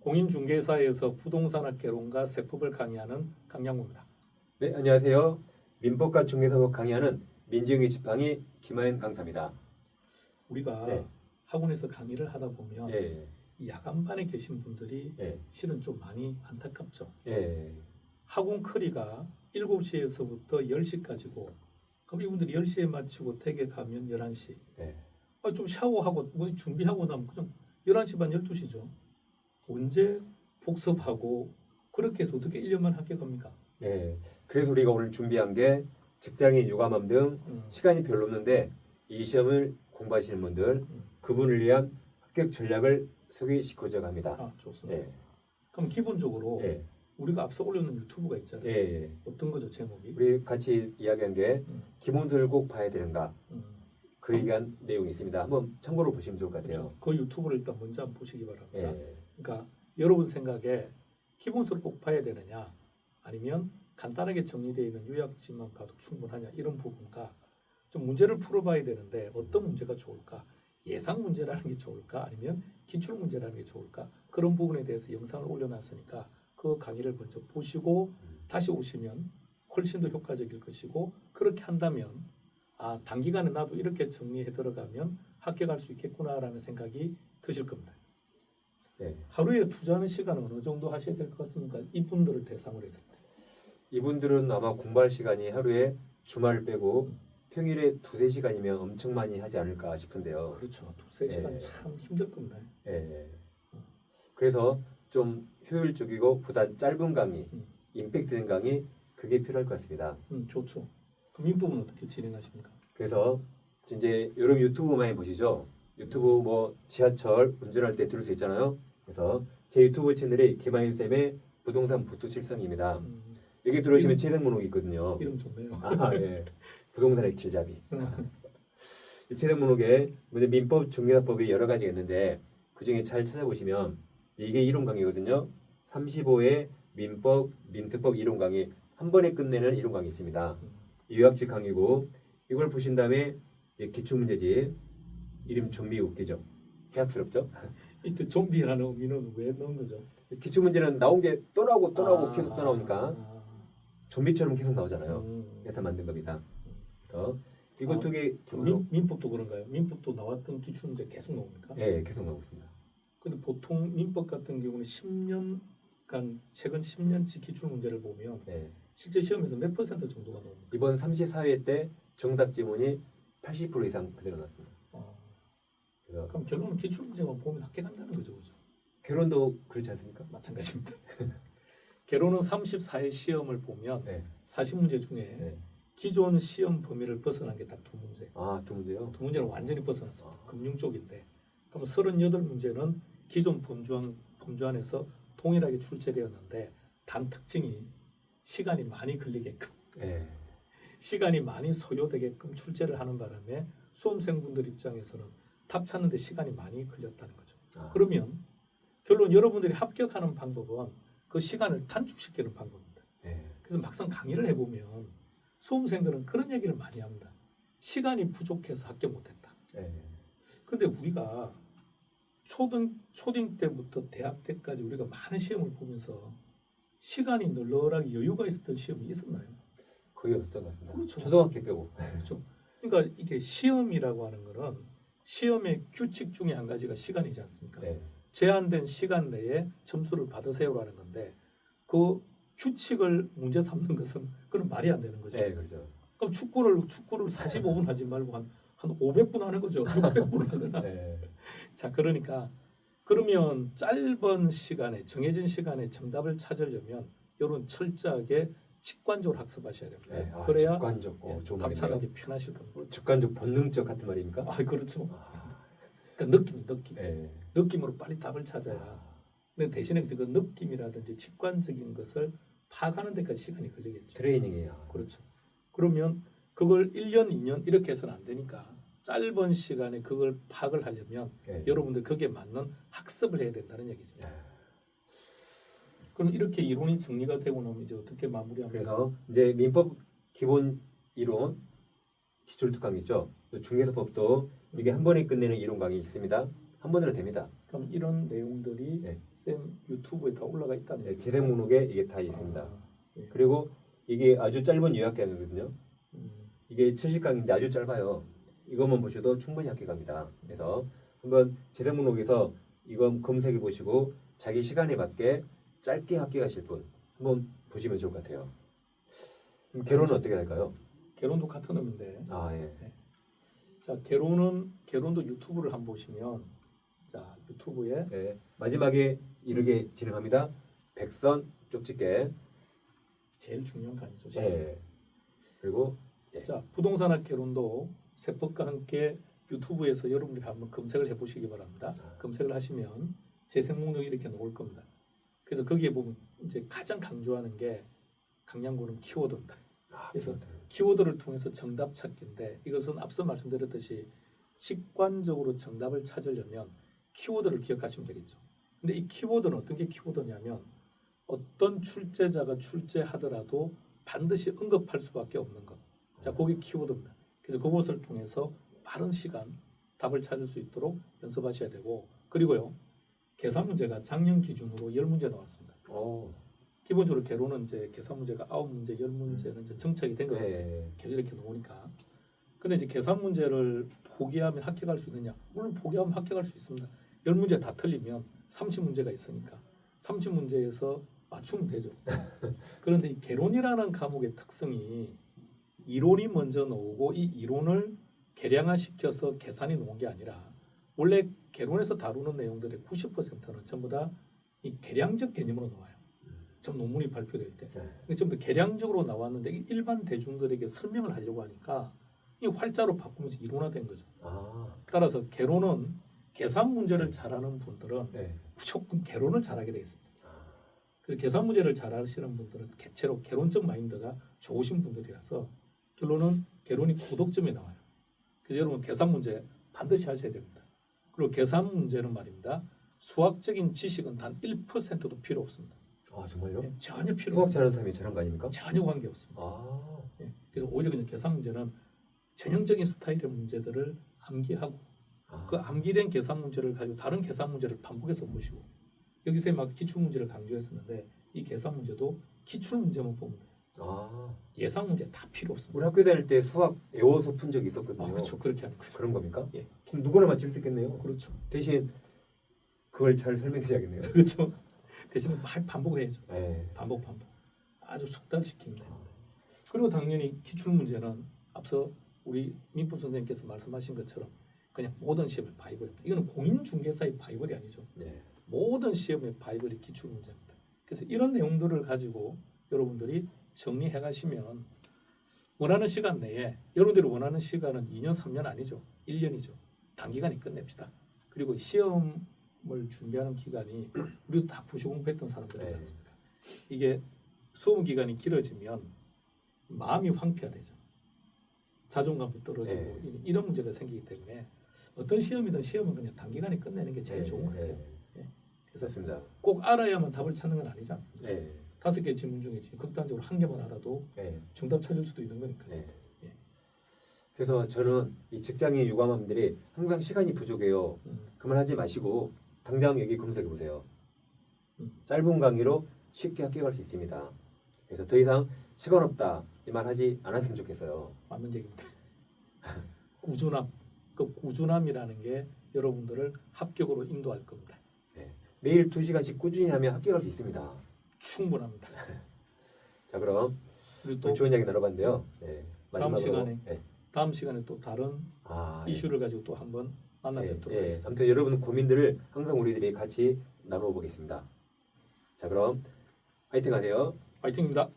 공인중개사에서 부동산학 개론과 세법을 강의하는 강양구입니다. 네, 안녕하세요. 민법과 중개사법 강의하는 민지영의 지팡이 김하연 강사입니다. 우리가 네. 학원에서 강의를 하다 보면 예, 이 야간반에 계신 분들이 예, 실은 좀 많이 안타깝죠. 예, 학원 커리가 7시에서부터 10시까지고 그럼 이분들이 10시에 마치고 댁에 가면 11시. 예. 좀 샤워하고 뭐 준비하고 나면 그냥 11시 반 12시죠. 언제 복습하고 그렇게 해서 어떻게 1년만 합격합니까? 예. 그래서 우리가 오늘 준비한 게 직장인, 육아맘 등 시간이 별로 없는데 이 시험을 공부하시는 분들 그분을 위한 합격 전략을 소개시켜줘 갑니다. 아, 좋습니다. 예, 그럼 기본적으로 예, 우리가 앞서 올려놓은 유튜브가 있잖아요. 예, 예. 어떤 거죠, 제목이? 우리 같이 이야기한 게 음, 기본서를 꼭 봐야 되는가 음. 그 얘기한 내용이 있습니다. 한번 참고로 보시면 좋을 것 같아요. 그렇죠. 그 유튜브를 일단 먼저 한번 보시기 바랍니다. 예, 그러니까 여러분 생각에 기본서를 꼭 봐야 되느냐 아니면 간단하게 정리되어 있는 요약지만 봐도 충분하냐 이런 부분과 좀 문제를 풀어봐야 되는데 어떤 문제가 좋을까? 예상 문제라는 게 좋을까? 아니면 기출 문제라는 게 좋을까? 그런 부분에 대해서 영상을 올려놨으니까 그 강의를 먼저 보시고 다시 오시면 훨씬 더 효과적일 것이고 그렇게 한다면 아, 단기간에 나도 이렇게 정리해 들어가면 합격할 수 있겠구나라는 생각이 드실 겁니다. 예. 하루에 투자하는 시간은 어느 정도 하셔야 될 것 같습니까? 이분들을 대상으로 했을 때. 이분들은 아마 공부할 시간이 하루에 주말을 빼고 평일에 2-3시간이면 엄청 많이 하지 않을까 싶은데요. 그렇죠. 2-3시간 예. 참 힘들 겁니다. 예. 그래서 좀 효율적이고 보다 짧은 강의, 음. 임팩트 있는 강의 그게 필요할 것 같습니다. 좋죠. 그럼 이 부분은 어떻게 진행하십니까? 그래서 이제 여러분 유튜브 많이 보시죠? 유튜브 뭐 지하철 운전할 때 들을 수 있잖아요. 그래서 제 유튜브 채널이 김하인 쌤의 부동산 부투칠성입니다. 여기 들어오시면 채널 목록이 있거든요. 이름 좋네요. 아, 예. 부동산의 길잡이. 이 채널 목록에 먼저 민법, 중개사법이 여러 가지가 있는데 그 중에 잘 찾아보시면 이게 이론 강의거든요. 35회 민법, 민특법 이론 강의 한 번에 끝내는 이론 강의 있습니다. 요약지 강의고 이걸 보신 다음에 기출문제집 이름 좀비 웃기죠? 해악스럽죠? 이때 좀비라는 의미는 왜 넣은 거죠? 기출문제는 나온 게 또 나오고 또 나오고 계속 또 나오니까 좀비처럼 계속 나오잖아요. 그래서 만든 겁니다. 이것 두 개 기본으로 민법도 그런가요? 민법도 나왔던 기출문제 계속 나옵니까? 예, 계속 나오고 있습니다. 근데 보통 민법 같은 경우는 10년간 최근 10년치 기출문제를 보면 예. 실제 시험에서 몇 퍼센트 정도가 나옵니까? 이번 34회 때 정답 지문이 80% 이상 그대로 나왔습니다. 그래서 그럼 결론은 기출문제만 보면 합격한다는 거죠, 그죠? 결론도 그렇지 않습니까? 마찬가지입니다. 결론은 34회 시험을 보면 네. 40문제 중에 네. 기존 시험 범위를 벗어난 게 딱 2문제. 아, 두 문제요? 2문제는 완전히 벗어났습니다. 금융 쪽인데. 그럼 38문제는 기존 범주 안에서 동일하게 출제되었는데 단 특징이 시간이 많이 걸리게끔 예. 시간이 많이 소요되게끔 출제를 하는 바람에 수험생분들 입장에서는 답 찾는데 시간이 많이 걸렸다는 거죠. 아. 그러면 결론 여러분들이 합격하는 방법은 그 시간을 단축시키는 방법입니다. 예. 그래서 막상 강의를 해보면 수험생들은 그런 얘기를 많이 합니다. 시간이 부족해서 합격 못했다. 예. 그런데 우리가 초딩 때부터 대학 때까지 우리가 많은 시험을 보면서 시간이 널널하게 여유가 있었던 시험이 있었나요? 거의 없었던 것 같습니다. 그렇죠. 초등학교 빼고. 그렇죠. 그러니까 이게 시험이라고 하는 거는 시험의 규칙 중에 한 가지가 시간이지 않습니까? 예. 제한된 제한된 시간 내에 점수를 받으세요라는 건데 그 규칙을 문제 삼는 것은 그건 말이 안 되는 거죠. 예, 그렇죠. 그럼 축구를 45분 하지 말고 한 500분 하는 거죠. 600분 하거나. 예. 자, 그러니까 그러면 짧은 시간에 정해진 시간에 정답을 찾으려면 이런 철저하게 직관적으로 학습하셔야 됩니다. 예. 아, 그래야 직관적. 좋은 답 말이네요. 찾는 게 편하실 겁니다. 직관적 본능적 같은 말입니까? 아, 그렇죠. 아, 그러니까 느낌. 예. 느낌으로 빨리 답을 찾아야. 근데 대신에 그 느낌이라든지 직관적인 것을 파악하는 데까지 시간이 걸리겠죠. 트레이닝이에요. 그렇죠. 그러면 그걸 1년, 2년 이렇게 해서는 안 되니까 짧은 시간에 그걸 파악을 하려면 예. 여러분들 거기에 맞는 학습을 해야 된다는 얘기죠. 예. 그럼 이렇게 이론이 정리가 되고 나면 이제 어떻게 마무리합니까? 그래서 이제 민법 기본 이론 기출 특강 있죠. 중개사법도 이게 한 번에 끝내는 이론 강의 있습니다. 한 번으로 됩니다. 그럼 이런 내용들이 네. 쌤 유튜브에 다 올라가 있다는 네, 얘기죠. 재생 목록에 이게 다 있습니다. 예. 그리고 이게 아주 짧은 요약기간이거든요. 음, 이게 70강인데 아주 짧아요. 이것만 보셔도 충분히 합격합니다. 그래서 한번 재생 목록에서 이건 검색해 보시고 자기 시간에 맞게 짧게 합격하실 분 한번 보시면 좋을 것 같아요. 그럼 개론은 어떻게 할까요? 개론도 같은 의미인데. 아 예. 자, 개론도 유튜브를 한번 보시면, 자, 유튜브에 네, 마지막에 이렇게 진행합니다. 백선 쪽집게. 제일 중요한 거 아니죠? 네. 그리고 자, 부동산학 개론도 세법과 함께 유튜브에서 여러분들이 한번 검색을 해보시기 바랍니다. 검색을 하시면 재생 목록이 이렇게 나올 겁니다. 그래서 거기에 보면 이제 가장 강조하는 게 강량구는 키워드입니다. 그래서 키워드를 통해서 정답 찾기인데, 이것은 앞서 말씀드렸듯이 직관적으로 정답을 찾으려면 키워드를 기억하시면 되겠죠. 근데 이 키워드는 어떤 게 키워드냐면, 어떤 출제자가 출제하더라도 반드시 언급할 수밖에 없는 것. 자, 그게 키워드입니다. 그래서 그것을 통해서 빠른 시간 답을 찾을 수 있도록 연습하셔야 되고, 그리고요, 계산 문제가 작년 기준으로 10문제 나왔습니다. 오. 기본적으로 개론은 이제 계산 문제가 9문제, 10문제는 이제 정착이 된 거거든요. 네. 계속 이렇게 나오니까. 근데 이제 계산 문제를 포기하면 합격할 수 있느냐? 물론 포기하면 합격할 수 있습니다. 10문제 다 틀리면 30문제가 있으니까 30문제에서 맞추면 되죠. 그런데 이 개론이라는 과목의 특성이 이론이 먼저 나오고 이 이론을 계량화시켜서 계산이 나온 게 아니라, 원래 개론에서 다루는 내용들의 90%는 전부 다 이 계량적 개념으로 나와요. 전 논문이 발표될 때. 네. 전부 다 계량적으로 나왔는데 일반 대중들에게 설명을 하려고 하니까 이 활자로 바꾸면서 이론화된 거죠. 아. 따라서 개론은 계산 문제를 잘하는 분들은 네. 무조건 개론을 잘하게 돼 있습니다. 아. 그래서 계산 문제를 잘하시는 분들은 대체로 개론적 마인드가 좋으신 분들이라서 결론은 개론이 고득점이 나와요. 그래서 여러분 계산 문제 반드시 하셔야 됩니다. 그리고 계산 문제는 말입니다. 수학적인 지식은 단 1%도 필요 없습니다. 아 정말요? 예, 전혀 필요 수학 없습니다. 잘하는 사람이 잘한 거 아닙니까? 전혀 관계 없습니다. 아. 예, 그래서 오히려 그냥 계산 문제는 전형적인 스타일의 문제들을 암기하고, 아. 그 암기된 계산 문제를 가지고 다른 계산 문제를 반복해서 보시고, 여기서 막 기출 문제를 강조했었는데 이 계산 문제도 기출 문제만 보면 돼요. 아. 예상 문제 다 필요 없습니다. 우리 학교 다닐 때 수학 외워서 푼 적이 있었거든요. 그렇죠. 그렇게 하는 거죠. 그런 겁니까? 예. 그럼 누구나 맞출 수 있겠네요. 그렇죠. 대신 그걸 잘 설명해야겠네요. 그렇죠. 대신에 많이 반복해야죠. 네. 반복. 아주 숙달시키면 됩니다. 그리고 당연히 기출 문제는 앞서 우리 민법 선생님께서 말씀하신 것처럼 그냥 모든 시험의 바이블입니다. 이거는 공인중개사의 바이블이 아니죠. 네. 모든 시험의 바이블이 기출 문제입니다. 그래서 이런 내용들을 가지고 여러분들이 정리해 가시면 원하는 시간 내에, 여러분들이 원하는 시간은 2년, 3년 아니죠. 1년이죠. 단기간에 끝냅시다. 그리고 시험을 준비하는 기간이 우리도 다 부시 공부했던 사람들이지 네. 않습니까? 이게 수험 기간이 길어지면 마음이 황폐화되죠. 자존감도 떨어지고 네. 이런 문제가 생기기 때문에 어떤 시험이든 시험은 그냥 단기간에 끝내는 게 제일 좋은 것 같아요. 그래서 맞습니다. 꼭 알아야만 답을 찾는 건 아니지 않습니까? 네. 5개 지문 중에 극단적으로 한 개만 알아도 네. 정답 찾을 수도 있는 거니까요. 네. 예. 그래서 저는 이 직장인 유감함들이 항상 시간이 부족해요. 음, 그만하지 마시고 당장 여기 검색해 보세요. 음. 짧은 강의로 쉽게 합격할 수 있습니다. 그래서 더 이상 시간 없다 이 말 하지 않았으면 좋겠어요. 맞는 얘기입니다. 꾸준함, 그 꾸준함이라는 게 여러분들을 합격으로 인도할 겁니다. 매일 2시간씩 꾸준히 하면 합격할 수 있습니다. 충분합니다. 자 그럼 그리고 오늘 또 좋은 이야기 나눠봤는데요. 네. 다음 마지막으로 시간에 네. 다음 시간에 또 다른 이슈를 가지고 또 한번 만나 뵙도록 하겠습니다. 아무튼 여러분 고민들을 항상 우리들이 같이 나눠보겠습니다. 자 그럼 화이팅 하세요. 화이팅입니다.